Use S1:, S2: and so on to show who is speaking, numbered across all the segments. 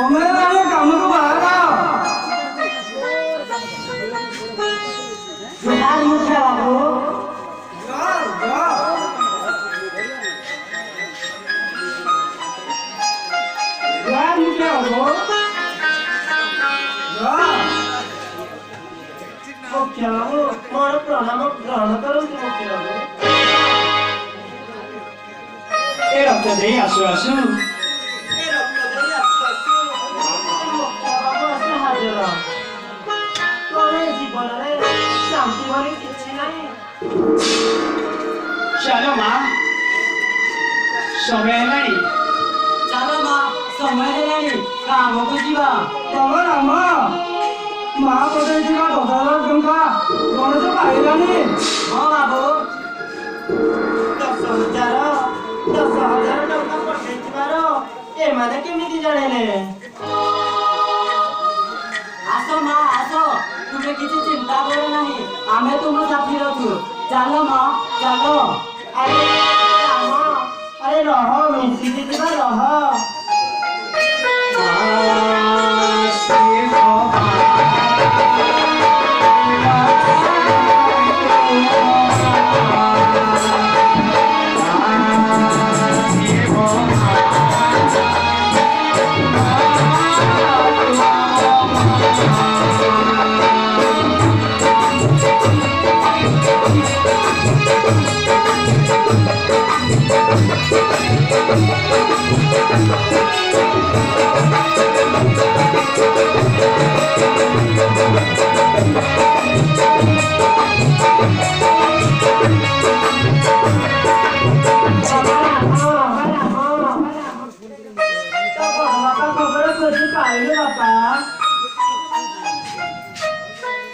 S1: ସମୟ କାମକୁ ବାହାର
S2: ମୁଖିଆ ବାବୁ ମୁଖିଆ ବାବୁ ମୁଖିଆ ବାବୁ ମୋର ପ୍ରଣାମ ଗ୍ରହଣ କରନ୍ତୁ ମୁଖିଆ ବାବୁ
S3: ଏ ରକ୍ତ ଦେଇ ଆସୁ ଆସୁ
S2: ଜୀବନରେ ଶାନ୍ତି ଭଳି କିଛି ନାହିଁ
S3: ଚାଲ ମା ସମୟ ହେଲାଣି
S2: ଚାଲ ମା ସମୟ ହେଲାଣି କାମକୁ ଯିବା
S1: ତମ ରାମ ମା ପଠେଇଥିବା 10,000 ଟଙ୍କା ଗଣେଶ ପାଇଲାନି
S2: ହଁ ବାବୁ 10,000 ଟଙ୍କା ପଠେଇଥିବାର ଏମାନେ କେମିତି ଜାଣିଲେ ଆସ ମା ଆସ ତୁମେ କିଛି ଚିନ୍ତା କର ନାହିଁ ଆମେ ତୁମ ସାଥୀ ଅଛୁ ଚାଲ ମା ଚାଲ ଆରେ ରହ ମିଶିକି ଯିବା ରହ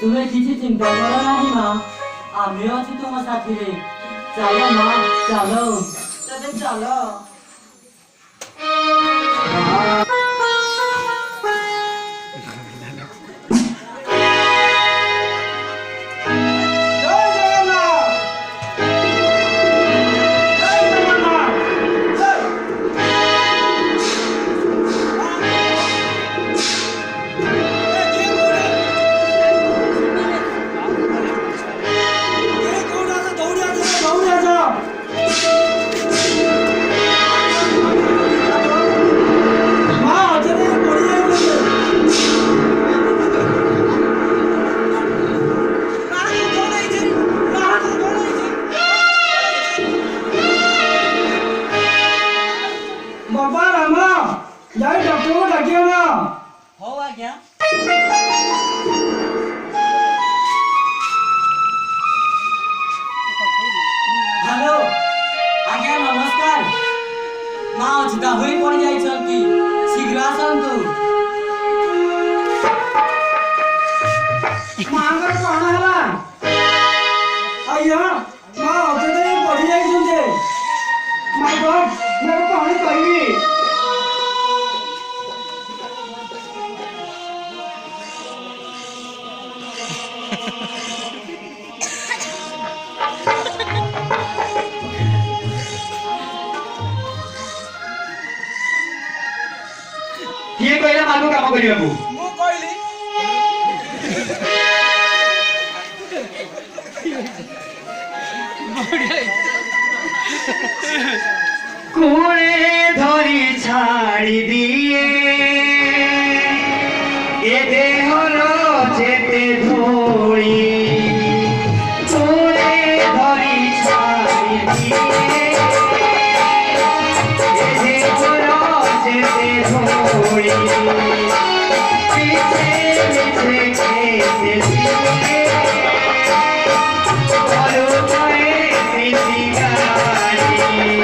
S2: तुम्हें किसी चिंता करो नहीं माँ आम्ही अछु तुम साथी रे चलो माँ चलो चलो
S1: बाबा रामा जाई डॉक्टर को डाकियो ना
S2: हो आज्ञा हेलो आज्ञा नमस्कार माँ अचिता होई पड़ जाइछंती शीघ्र आसंतु
S1: मांगर कौन हला अయ్యా मां अचिता पड़ जाइछंते माय गॉड मैं कौन करबी
S3: କିଏ କହିଲା ମାକୁ କାମ କରିବାକୁ
S1: ମୁଁ କହିଲି
S3: কোলে ধরি ছাড়ি দিয়ে এ দেহর যেতে ধরি কোলে ধরি ছাড়ি দিয়ে এ দেহর যেতে ধরি পিছে পিছে খেতে দিয়ে বলো করে প্রীতি গাড়ি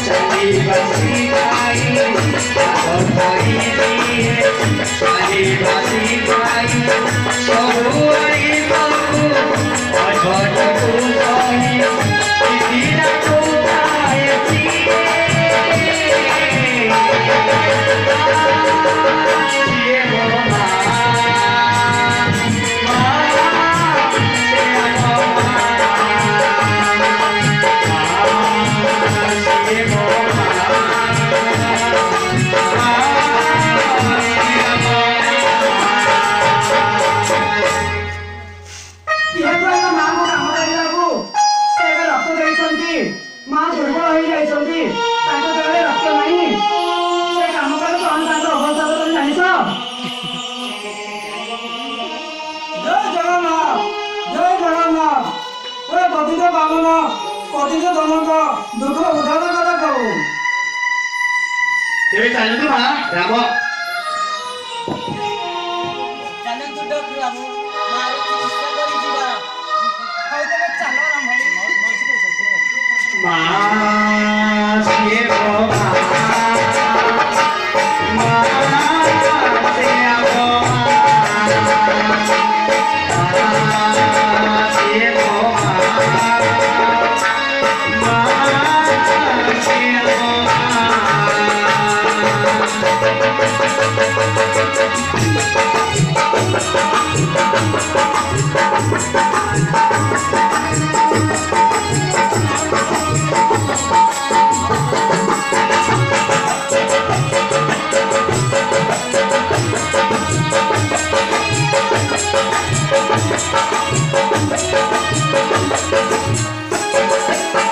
S3: चली बसी गाई चली बसी गाई सबुआई बाबू अजट को कही इतना को आए
S1: ତାଙ୍କ ମାଆଙ୍କୁ କାମ କରିବାକୁ ସେ ଏବେ ରକ୍ତ ଦେଇଛନ୍ତି। ମା ଦୁର୍ବଳ ହେଇଯାଇଛନ୍ତି, ତାଙ୍କ ଦେହରେ ରକ୍ତ ନାହିଁ। ସେ କାମ କଲେ କଣ ତାଙ୍କର ଅବସ୍ଥା ତମେ ଜାଣିଛ? ଜୟ ଜଗନ୍ନାଥ, ଜୟ ଜଗନ୍ନାଥ। ଏ ପତିତ ପାବନ, ପତିତ ଧନଙ୍କ ଦୁଃଖ ଉଦ୍ଧାର କର ପ୍ରଭୁ।
S3: ତେବେ ଚାଲନ୍ତୁ ମା ରାମ।
S2: ଚାଲନ୍ତୁ ଡକ୍ଟର ବାବୁ, ମାର ଚିକିତ୍ସା କରିଯିବା।
S1: ହଉ ତେବେ ଚାଲ ରାମ ଭାଇ।
S3: ମା